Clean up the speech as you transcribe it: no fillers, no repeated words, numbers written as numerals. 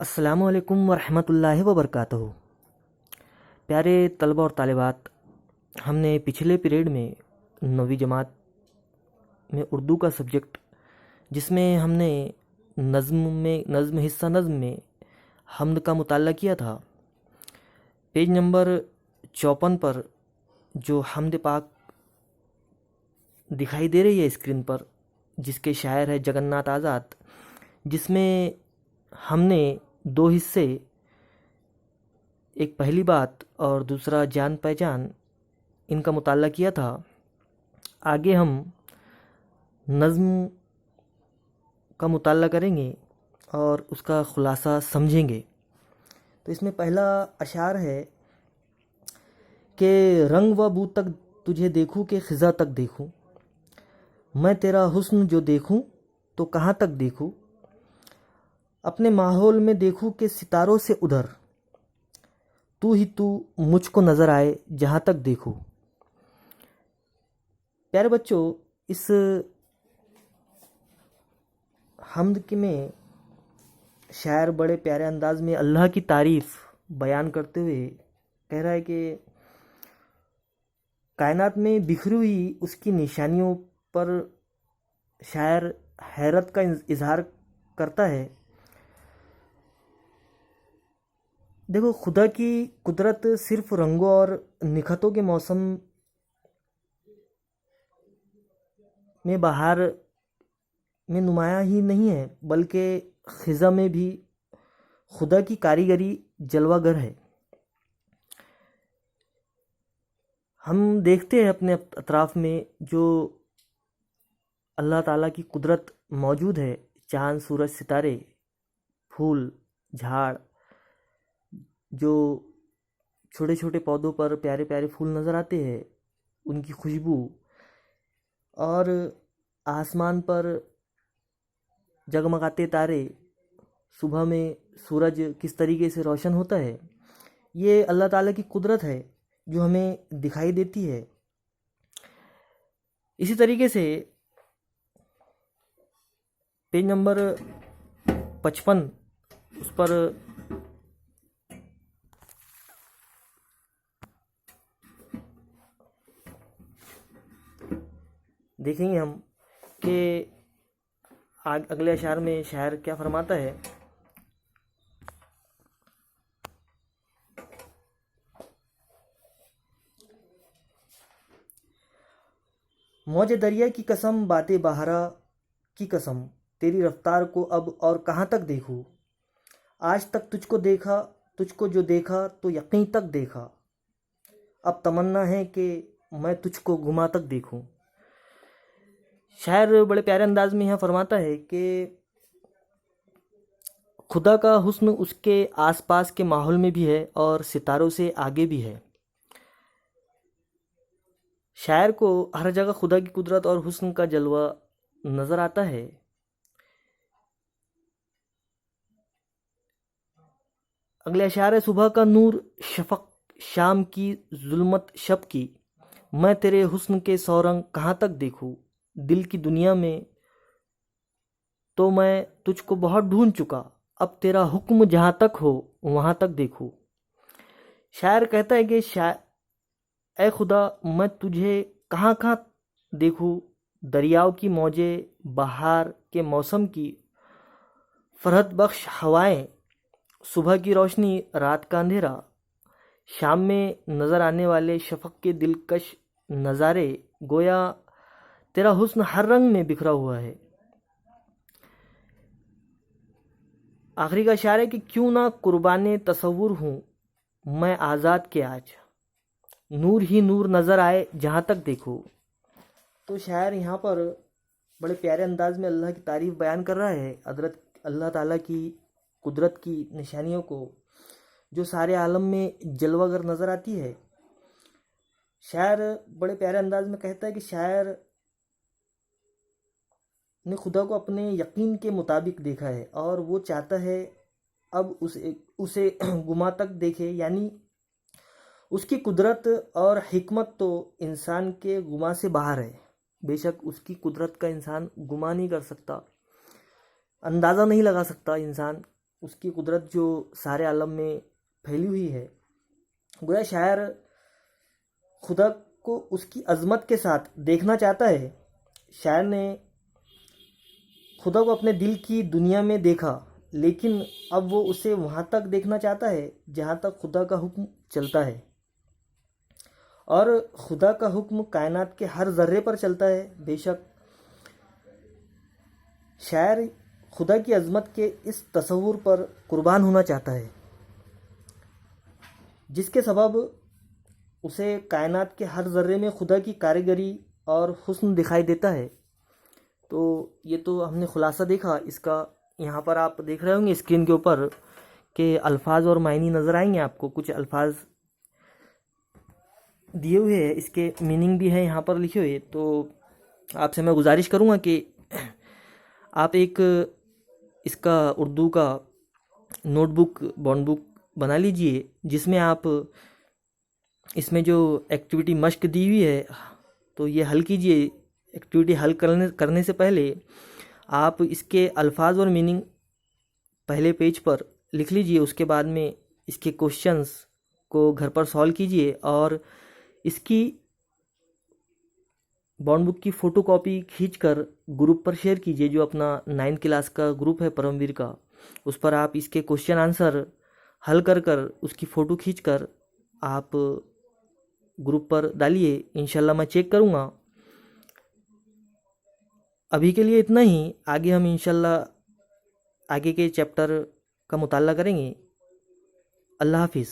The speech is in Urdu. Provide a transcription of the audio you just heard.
السلام علیکم ورحمۃ اللہ وبرکاتہ۔ پیارے طلبہ اور طالبات، ہم نے پچھلے پیریڈ میں 9ویں جماعت میں اردو کا سبجیکٹ، جس میں ہم نے نظم میں حمد کا مطالعہ کیا تھا، پیج نمبر 54 پر جو حمد پاک دکھائی دے رہی ہے اسکرین پر، جس کے شاعر ہے جگن ناتھ آزاد، جس میں ہم نے 2 حصے، ایک پہلی بات اور دوسرا جان پہچان، ان کا مطالعہ کیا تھا۔ آگے ہم نظم کا مطالعہ کریں گے اور اس کا خلاصہ سمجھیں گے۔ تو اس میں پہلا اشعار ہے کہ رنگ و بو تک تجھے دیکھوں کہ خزاں تک دیکھوں، میں تیرا حسن جو دیکھوں تو کہاں تک دیکھوں، اپنے ماحول میں دیکھوں کہ ستاروں سے ادھر، تو ہی تو مجھ کو نظر آئے جہاں تک دیکھوں۔ پیارے بچوں، اس حمد کے میں شاعر بڑے پیارے انداز میں اللہ کی تعریف بیان کرتے ہوئے کہہ رہا ہے کہ کائنات میں بکھری ہوئی اس کی نشانیوں پر شاعر حیرت کا اظہار کرتا ہے۔ دیکھو، خدا کی قدرت صرف رنگوں اور نکھتوں کے موسم میں بہار میں نمایاں ہی نہیں ہے، بلکہ خزاں میں بھی خدا کی کاریگری جلوہ گر ہے۔ ہم دیکھتے ہیں اپنے اطراف میں جو اللہ تعالیٰ کی قدرت موجود ہے، چاند، سورج، ستارے، پھول، جھاڑ، جو چھوٹے چھوٹے پودوں پر پیارے پیارے پھول نظر آتے ہیں، ان کی خوشبو، اور آسمان پر جگمگاتے تارے، صبح میں سورج کس طریقے سے روشن ہوتا ہے، یہ اللہ تعالیٰ کی قدرت ہے جو ہمیں دکھائی دیتی ہے۔ اسی طریقے سے پیج نمبر 55 اس پر دیکھیں گے ہم کہ اگلے اشعار میں شاعر کیا فرماتا ہے۔ موج دریا کی قسم، بات بہارا کی قسم، تیری رفتار کو اب اور کہاں تک دیکھوں، آج تک تجھ کو جو دیکھا تو یقین تک دیکھا، اب تمنا ہے کہ میں تجھ کو گما تک دیکھوں۔ شاعر بڑے پیارے انداز میں یہاں فرماتا ہے کہ خدا کا حسن اس کے آس پاس کے ماحول میں بھی ہے اور ستاروں سے آگے بھی ہے۔ شاعر کو ہر جگہ خدا کی قدرت اور حسن کا جلوہ نظر آتا ہے۔ اگلے اشعار ہے، صبح کا نور شفق، شام کی ظلمت شب کی، میں تیرے حسن کے 100 رنگ کہاں تک دیکھوں، دل کی دنیا میں تو میں تجھ کو بہت ڈھونڈ چکا، اب تیرا حکم جہاں تک ہو وہاں تک دیکھوں۔ شاعر کہتا ہے کہ اے خدا، میں تجھے کہاں کہاں دیکھوں، دریاؤں کی موجیں، بہار کے موسم کی فرحت بخش ہوائیں، صبح کی روشنی، رات کا اندھیرا، شام میں نظر آنے والے شفق کے دلکش نظارے، گویا تیرا حسن ہر رنگ میں بکھرا ہوا ہے۔ آخری کا اشعار ہے کہ کیوں نہ قربان تصور ہوں میں آزاد کے آج، نور ہی نور نظر آئے جہاں تک دیکھو۔ تو شاعر یہاں پر بڑے پیارے انداز میں اللہ کی تعریف بیان کر رہا ہے، اللہ تعالیٰ کی قدرت کی نشانیوں کو جو سارے عالم میں جلوہ گر نظر آتی ہے۔ شاعر بڑے پیارے انداز میں کہتا ہے کہ شاعر نے خدا کو اپنے یقین کے مطابق دیکھا ہے اور وہ چاہتا ہے اب اسے گما تک دیکھے، یعنی اس کی قدرت اور حکمت تو انسان کے گما سے باہر ہے۔ بے شک اس کی قدرت کا انسان گما نہیں کر سکتا، اندازہ نہیں لگا سکتا انسان اس کی قدرت جو سارے عالم میں پھیلی ہوئی ہے، گویا شاعر خدا کو اس کی عظمت کے ساتھ دیکھنا چاہتا ہے۔ شاعر نے خدا کو اپنے دل کی دنیا میں دیکھا، لیکن اب وہ اسے وہاں تک دیکھنا چاہتا ہے جہاں تک خدا کا حکم چلتا ہے، اور خدا کا حکم کائنات کے ہر ذرے پر چلتا ہے۔ بے شک شاعر خدا کی عظمت کے اس تصور پر قربان ہونا چاہتا ہے، جس کے سبب اسے کائنات کے ہر ذرے میں خدا کی کاریگری اور حسن دکھائی دیتا ہے۔ تو یہ تو ہم نے خلاصہ دیکھا اس کا۔ یہاں پر آپ دیکھ رہے ہوں گے اسکرین کے اوپر کہ الفاظ اور معنی نظر آئیں گے آپ کو، کچھ الفاظ دیے ہوئے ہیں، اس کے میننگ بھی ہیں یہاں پر لکھے ہوئے۔ تو آپ سے میں گزارش کروں گا کہ آپ ایک اس کا اردو کا نوٹ بک، بانڈ بک بنا لیجئے، جس میں آپ اس میں جو ایکٹیویٹی مشق دی ہوئی ہے تو یہ حل کیجئے۔ ایکٹیویٹی حل کرنے سے پہلے آپ اس کے الفاظ اور میننگ پہلے پیج پر لکھ لیجئے، اس کے بعد میں اس کے کوشچنز کو گھر پر سالو کیجئے، اور اس کی بانڈ بک کی فوٹو کاپی کھینچ کر گروپ پر شیئر کیجئے، جو اپنا 9 کلاس کا گروپ ہے پرم ویر کا، اس پر آپ اس کے کوشچن آنسر حل کر اس کی فوٹو کھینچ کر آپ گروپ پر ڈالیے۔ انشاءاللہ میں چیک کروں گا۔ ابھی کے لیے اتنا ہی، آگے ہم انشاءاللہ آگے کے چیپٹر کا مطالعہ کریں گے۔ اللہ حافظ۔